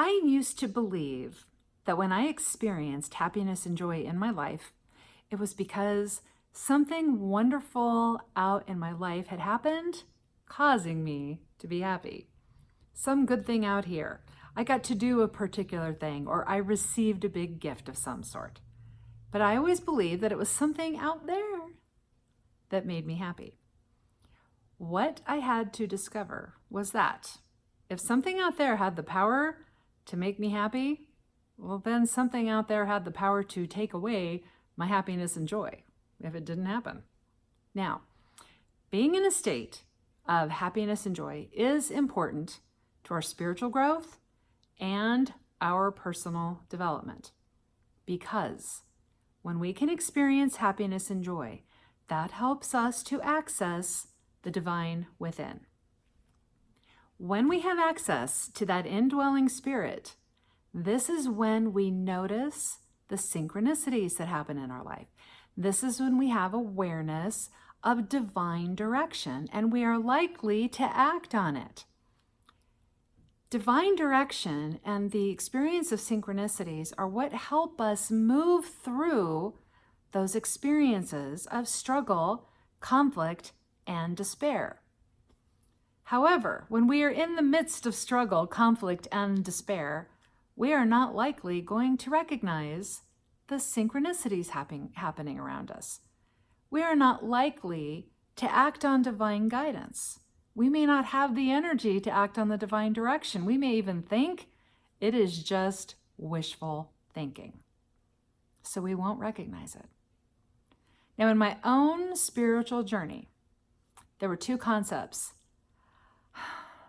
I used to believe that when I experienced happiness and joy in my life, it was because something wonderful out in my life had happened, causing me to be happy. Some good thing out here. I got to do a particular thing, or I received a big gift of some sort. But I always believed that it was something out there that made me happy. What I had to discover was that if something out there had the power to make me happy, well, then something out there had the power to take away my happiness and joy if it didn't happen. Now, being in a state of happiness and joy is important to our spiritual growth and our personal development, because when we can experience happiness and joy, that helps us to access the divine within. When we have access to that indwelling spirit, this is when we notice the synchronicities that happen in our life. This is when we have awareness of divine direction, and we are likely to act on it. Divine direction and the experience of synchronicities are what help us move through those experiences of struggle, conflict, and despair. However, when we are in the midst of struggle, conflict, and despair, we are not likely going to recognize the synchronicities happening around us. We are not likely to act on divine guidance. We may not have the energy to act on the divine direction. We may even think it is just wishful thinking. So we won't recognize it. Now, in my own spiritual journey, there were two concepts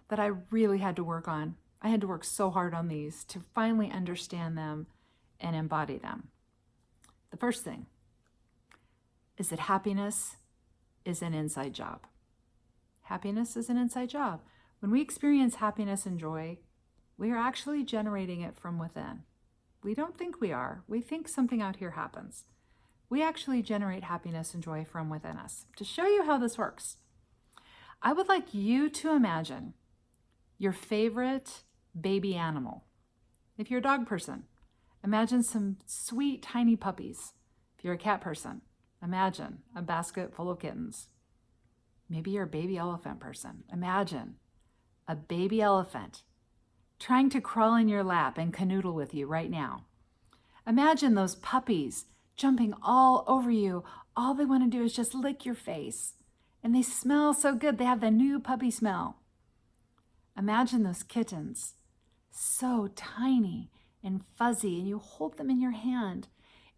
that I really had to work on. I had to work so hard on these to finally understand them and embody them. The first thing is that happiness is an inside job. Happiness is an inside job. When we experience happiness and joy, we are actually generating it from within. We don't think we are. We think something out here happens. We actually generate happiness and joy from within us. To show you how this works, I would like you to imagine your favorite baby animal. If you're a dog person, imagine some sweet tiny puppies. If you're a cat person, imagine a basket full of kittens. Maybe you're a baby elephant person. Imagine a baby elephant trying to crawl in your lap and canoodle with you right now. Imagine those puppies jumping all over you. All they want to do is just lick your face. And they smell so good. They have the new puppy smell. Imagine those kittens, so tiny and fuzzy, and you hold them in your hand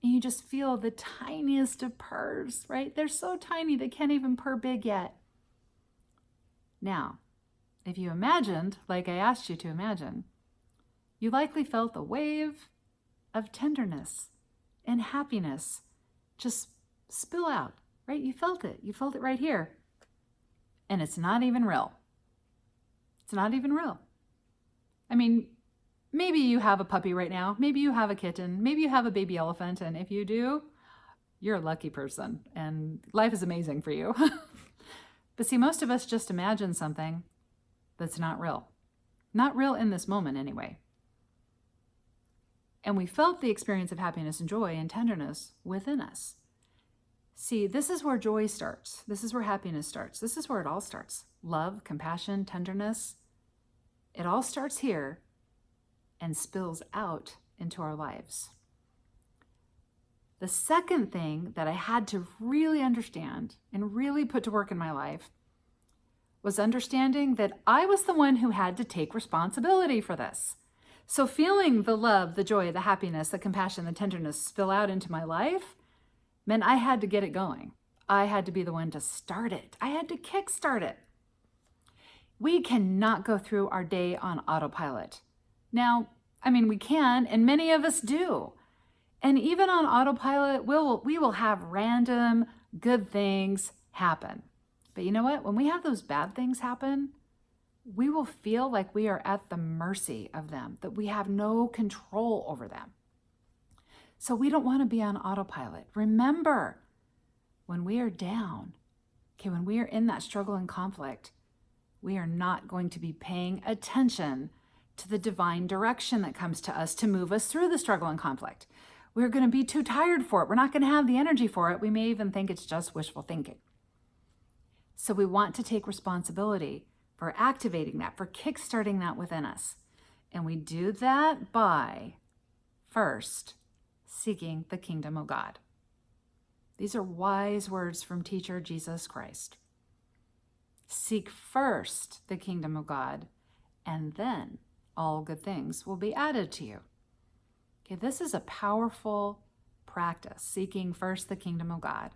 and you just feel the tiniest of purrs, right? They're so tiny, they can't even purr big yet. Now, if you imagined, like I asked you to imagine, you likely felt a wave of tenderness and happiness just spill out, right? You felt it. You felt it right here. And it's not even real. It's not even real. I mean, maybe you have a puppy right now. Maybe you have a kitten. Maybe you have a baby elephant. And if you do, you're a lucky person and life is amazing for you. But see, most of us just imagine something that's not real. Not real in this moment anyway. And we felt the experience of happiness and joy and tenderness within us. See, this is where joy starts. This is where happiness starts. This is where it all starts. Love, compassion, tenderness. It all starts here and spills out into our lives. The second thing that I had to really understand and really put to work in my life was understanding that I was the one who had to take responsibility for this. So feeling the love, the joy, the happiness, the compassion, the tenderness spill out into my life meant I had to get it going. I had to be the one to start it. I had to kickstart it. We cannot go through our day on autopilot. Now, we can, and many of us do. And even on autopilot, we will have random good things happen. But you know what? When we have those bad things happen, we will feel like we are at the mercy of them, that we have no control over them. So we don't want to be on autopilot. Remember, when we are down, when we are in that struggle and conflict, we are not going to be paying attention to the divine direction that comes to us to move us through the struggle and conflict. We're going to be too tired for it. We're not going to have the energy for it. We may even think it's just wishful thinking. So we want to take responsibility for activating that, for kickstarting that within us. And we do that by first seeking the kingdom of God. These are wise words from teacher Jesus Christ. Seek first the kingdom of God, and then all good things will be added to you. Okay, this is a powerful practice, seeking first the kingdom of God.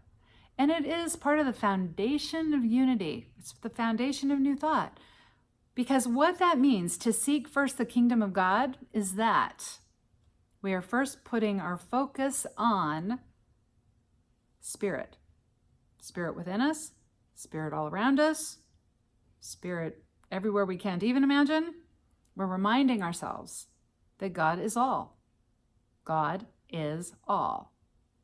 And it is part of the foundation of unity. It's the foundation of New Thought. Because what that means to seek first the kingdom of God is that we are first putting our focus on spirit. Spirit within us, spirit all around us, spirit everywhere we can't even imagine. We're reminding ourselves that God is all. God is all.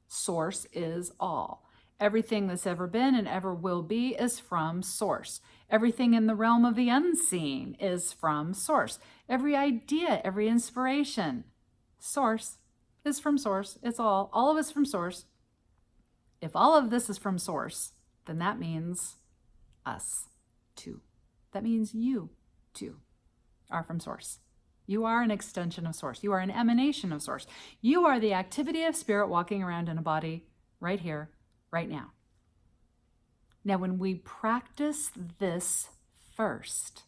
Source is all. Everything that's ever been and ever will be is from Source. Everything in the realm of the unseen is from Source. Every idea, every inspiration, Source is from Source. It's all of us from Source. If all of this is from Source, then that means us too. That means you too are from Source. You are an extension of Source. You are an emanation of Source. You are the activity of spirit walking around in a body right here, right now. Now, when we practice this first,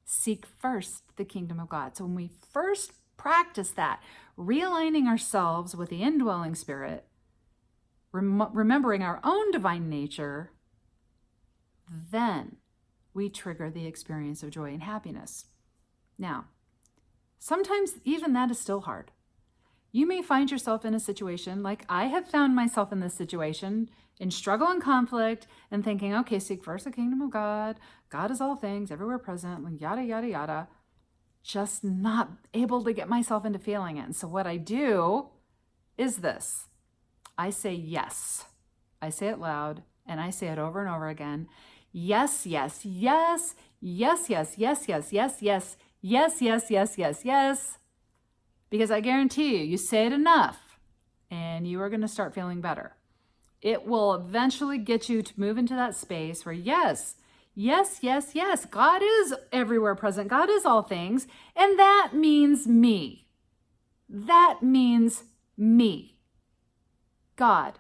seek first the kingdom of God. So when we first practice that, realigning ourselves with the indwelling spirit, remembering our own divine nature, then we trigger the experience of joy and happiness. Now, sometimes even that is still hard. You may find yourself in a situation like I have found myself in this situation, in struggle and conflict, and thinking, okay, seek first the kingdom of God. God is all things, everywhere present, yada, yada, yada. Just not able to get myself into feeling it. And so what I do is this. I say yes. I say it loud, and I say it over and over again. Yes, yes, yes, yes, yes, yes, yes, yes, yes, yes, yes, yes, yes, yes. Because I guarantee you say it enough, and you are going to start feeling better. It will eventually get you to move into that space where yes, yes, yes, yes, God is everywhere present. God is all things. And that means me. That means me. God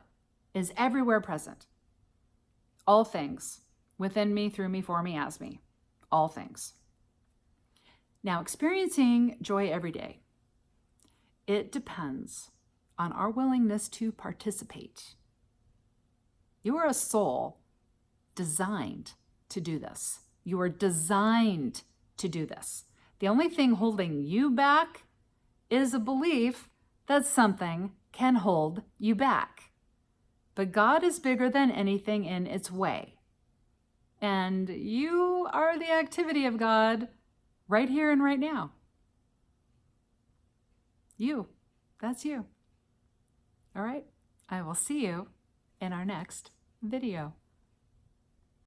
is everywhere present. All things. Within me, through me, for me, as me. All things. Now, experiencing joy every day, it depends on our willingness to participate. You are a soul designed to do this. You are designed to do this. The only thing holding you back is a belief that something can hold you back. But God is bigger than anything in its way. And you are the activity of God right here and right now. You. That's you. All right. I will see you in our next video.